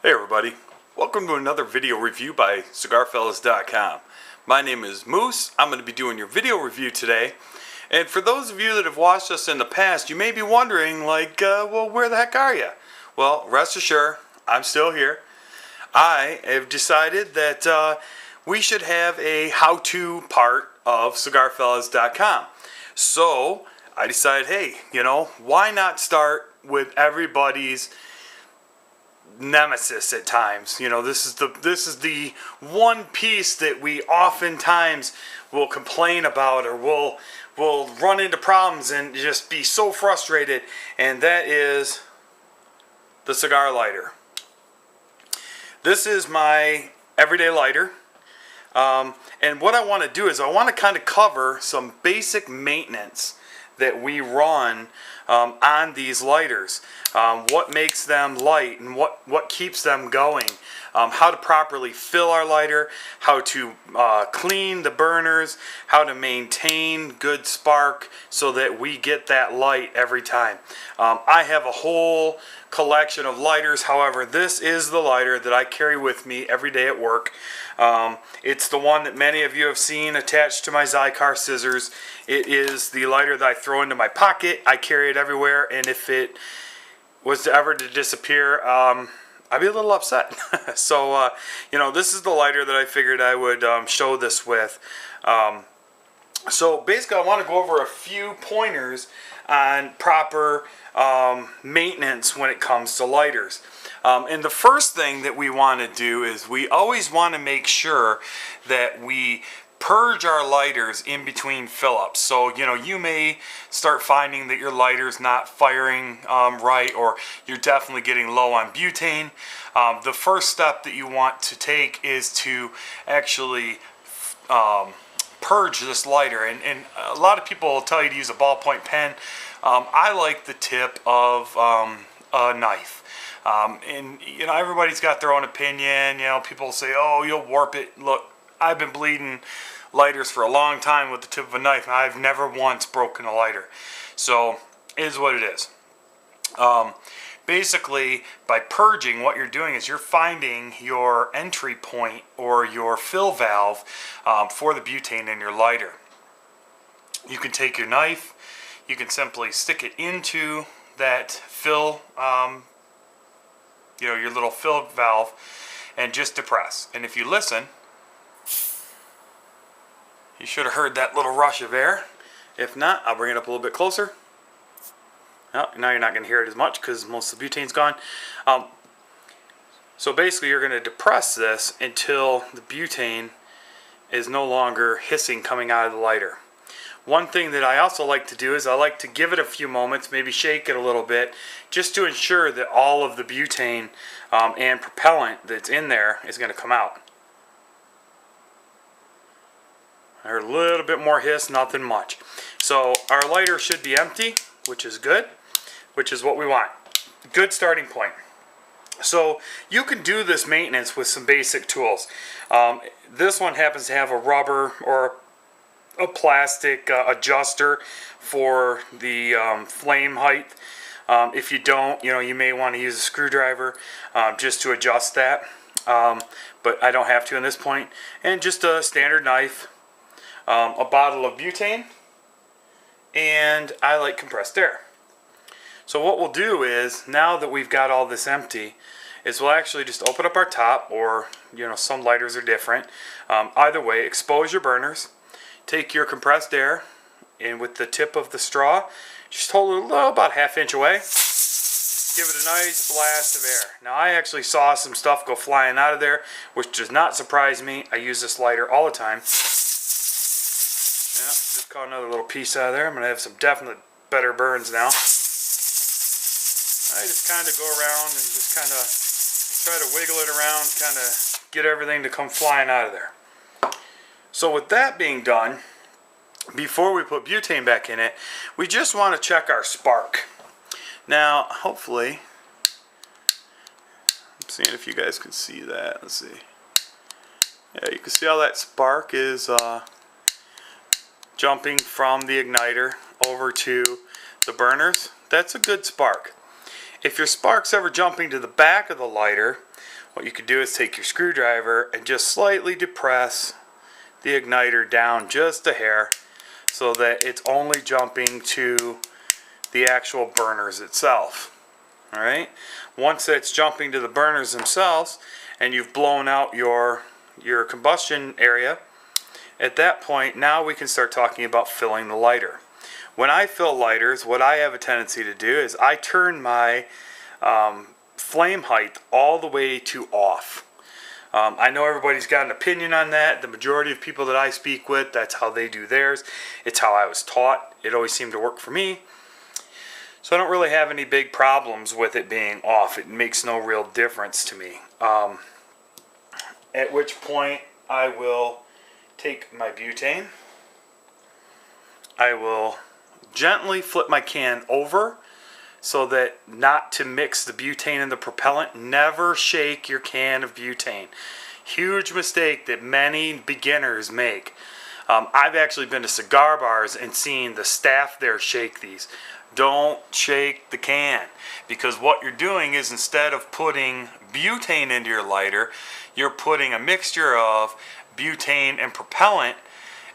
Hey everybody, welcome to another video review by CigarFellas.com. My name is Moose. I'm going to be doing your video review today. And for those of you that have watched us in the past, you may be wondering, well, where the heck are you? Well, rest assured, I'm still here. I have decided that we should have a how-to part of CigarFellas.com. So I decided, hey, why not start with everybody's nemesis at times. This is the one piece that we oftentimes will complain about, or we'll run into problems and just be so frustrated, and that is the cigar lighter. This is my everyday lighter, and what I want to do is I want to kind of cover some basic maintenance that we run on these lighters. What makes them light and what keeps them going, how to properly fill our lighter, how to clean the burners, how to maintain good spark so that we get that light every time. I have a whole collection of lighters. However, this is the lighter that I carry with me every day at work. It's the one that many of you have seen attached to my Cigar scissors. It is the lighter that I throw into my pocket. I carry it everywhere, and if it was ever to disappear, I'd be a little upset. So, this is the lighter that I figured I would show this with. So basically, I want to go over a few pointers on proper maintenance when it comes to lighters. And the first thing that we want to do is we always want to make sure that we purge our lighters in between fill-ups. So, you may start finding that your lighter's not firing right, or you're definitely getting low on butane. The first step that you want to take is to actually purge this lighter. And a lot of people will tell you to use a ballpoint pen. I like the tip of a knife. And everybody's got their own opinion. People say, oh, you'll warp it. Look, I've been bleeding lighters for a long time with the tip of a knife, and I've never once broken a lighter. So it is what it is. Basically, by purging, what you're doing is you're finding your entry point or your fill valve for the butane in your lighter. You can take your knife, you can simply stick it into that fill, your little fill valve, and just depress. And if you listen, you should have heard that little rush of air. If not, I'll bring it up a little bit closer. Oh, now you're not going to hear it as much because most of the butane's gone. So basically, you're going to depress this until the butane is no longer hissing coming out of the lighter. One thing that I also like to do is I like to give it a few moments, maybe shake it a little bit, just to ensure that all of the butane and propellant that's in there is going to come out. I heard a little bit more hiss, nothing much. So our lighter should be empty, which is good, which is what we want. Good starting point. So you can do this maintenance with some basic tools. This one happens to have a rubber or a plastic adjuster for the flame height. If you don't, you may want to use a screwdriver just to adjust that. But I don't have to in this point. And just a standard knife. A bottle of butane, and I like compressed air. So what we'll do is, now that we've got all this empty, is we'll actually just open up our top, or some lighters are different. Either way, expose your burners, take your compressed air, and with the tip of the straw, just hold it about ½ inch away, give it a nice blast of air. Now I actually saw some stuff go flying out of there, which does not surprise me. I use this lighter all the time. Yeah, just caught another little piece out of there. I'm going to have some definite better burns now. I just kind of go around and just kind of try to wiggle it around, kind of get everything to come flying out of there. So with that being done, before we put butane back in it, we just want to check our spark. Now, hopefully, I'm seeing if you guys can see that. Let's see. Yeah, you can see how that spark is jumping from the igniter over to the burners. That's a good spark. If your spark's ever jumping to the back of the lighter, what you could do is take your screwdriver and just slightly depress the igniter down just a hair so that it's only jumping to the actual burners itself. Alright, once it's jumping to the burners themselves and you've blown out your combustion area, at that point now we can start talking about filling the lighter. When I fill lighters, what I have a tendency to do is I turn my flame height all the way to off. I know everybody's got an opinion on that. The majority of people that I speak with, that's how they do theirs. It's how I was taught. It always seemed to work for me. So I don't really have any big problems with it being off. It makes no real difference to me. At which point I will take my butane. I will gently flip my can over so that not to mix the butane and the propellant. Never shake your can of butane. Huge mistake that many beginners make. I've actually been to cigar bars and seen the staff there shake these. Don't shake the can, because what you're doing is, instead of putting butane into your lighter, you're putting a mixture of butane and propellant,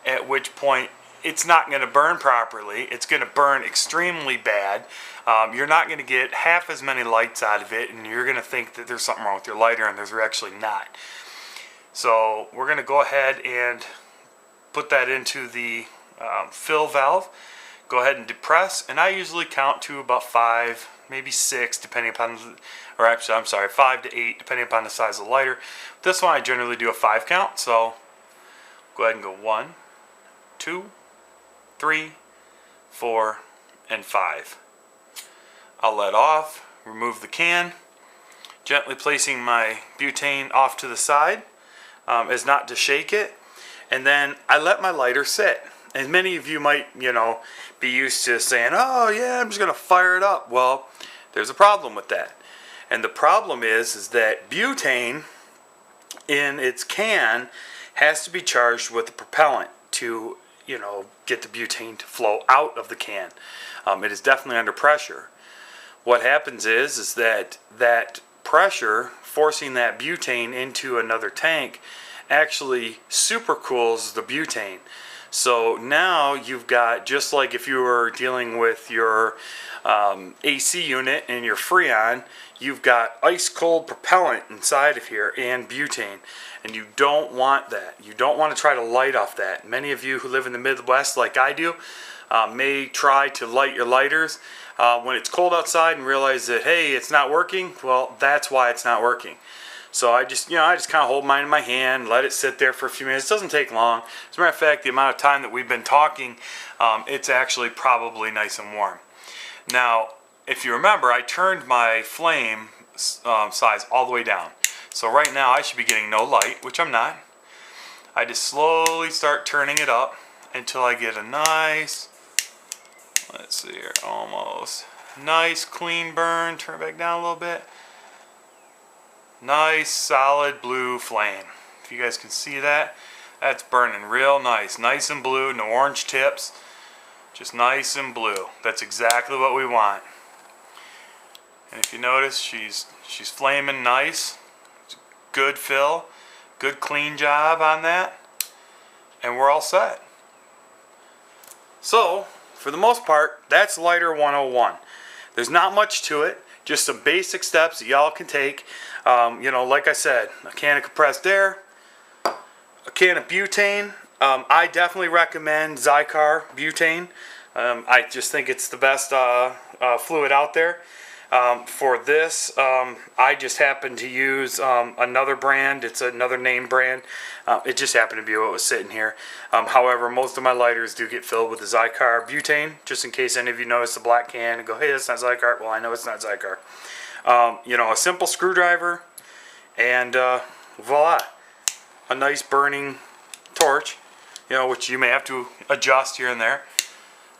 at which point it's not going to burn properly. It's going to burn extremely bad. You're not going to get half as many lights out of it, and you're going to think that there's something wrong with your lighter, and there's actually not. So we're going to go ahead and put that into the fill valve. Go ahead and depress, and I usually count to about 5, maybe 6, depending upon, or actually I'm sorry, 5 to 8, depending upon the size of the lighter. This one I generally do a 5 count, so go ahead and go 1, 2, 3, 4, and 5. I'll let off, remove the can, gently placing my butane off to the side as not to shake it, and then I let my lighter sit. And many of you might, be used to saying, oh yeah, I'm just going to fire it up. Well, there's a problem with that. And the problem is that butane in its can has to be charged with the propellant to, get the butane to flow out of the can. It is definitely under pressure. What happens is that pressure forcing that butane into another tank actually supercools the butane. So now you've got, just like if you were dealing with your AC unit and your Freon, you've got ice cold propellant inside of here and butane, and you don't want that. You don't want to try to light off that. Many of you who live in the Midwest like I do may try to light your lighters when it's cold outside and realize that, hey, it's not working. Well, that's why it's not working. So I just kind of hold mine in my hand, let it sit there for a few minutes. It doesn't take long. As a matter of fact, the amount of time that we've been talking, it's actually probably nice and warm. Now, if you remember, I turned my flame size all the way down. So right now I should be getting no light, which I'm not. I just slowly start turning it up until I get a nice, let's see here, almost nice clean burn. Turn it back down a little bit. Nice solid blue flame. If you guys can see that, that's burning real nice. Nice and blue, no orange tips. Just nice and blue. That's exactly what we want. And if you notice, she's flaming nice. It's a good fill. Good clean job on that. And we're all set. So, for the most part, that's lighter 101. There's not much to it. Just some basic steps that y'all can take. Like I said, a can of compressed air, a can of butane. I definitely recommend Cigar butane. I just think it's the best fluid out there. For this, I just happen to use another brand. It's another name brand. It just happened to be what was sitting here. However, most of my lighters do get filled with the Cigar butane, just in case any of you notice the black can and go, hey, that's not Cigar. Well, I know it's not Cigar. A simple screwdriver, and voila, a nice burning torch, which you may have to adjust here and there.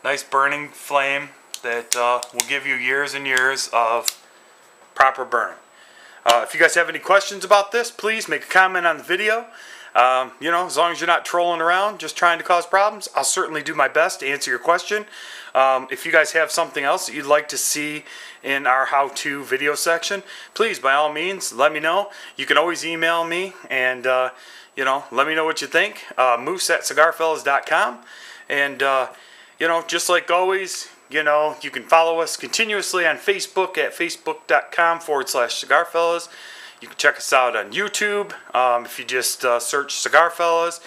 Nice burning flame that will give you years and years of proper burn. If you guys have any questions about this, please make a comment on the video. As long as you're not trolling around, just trying to cause problems, I'll certainly do my best to answer your question. If you guys have something else that you'd like to see in our how-to video section, please, by all means, let me know. You can always email me and, let me know what you think. moose@cigarfellas.com. And, just like always, you can follow us continuously on Facebook at facebook.com/cigarfellas. You can check us out on YouTube if you just search Cigar Fellas.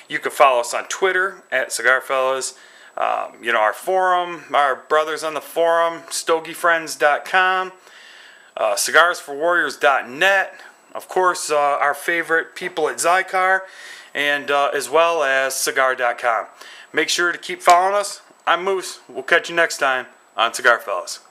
You can follow us on Twitter at Cigar Fellas. Our forum, our brothers on the forum, stogiefriends.com, cigarsforwarriors.net, of course, our favorite people at Cigar, and as well as cigar.com. Make sure to keep following us. I'm Moose. We'll catch you next time on Cigar Fellas.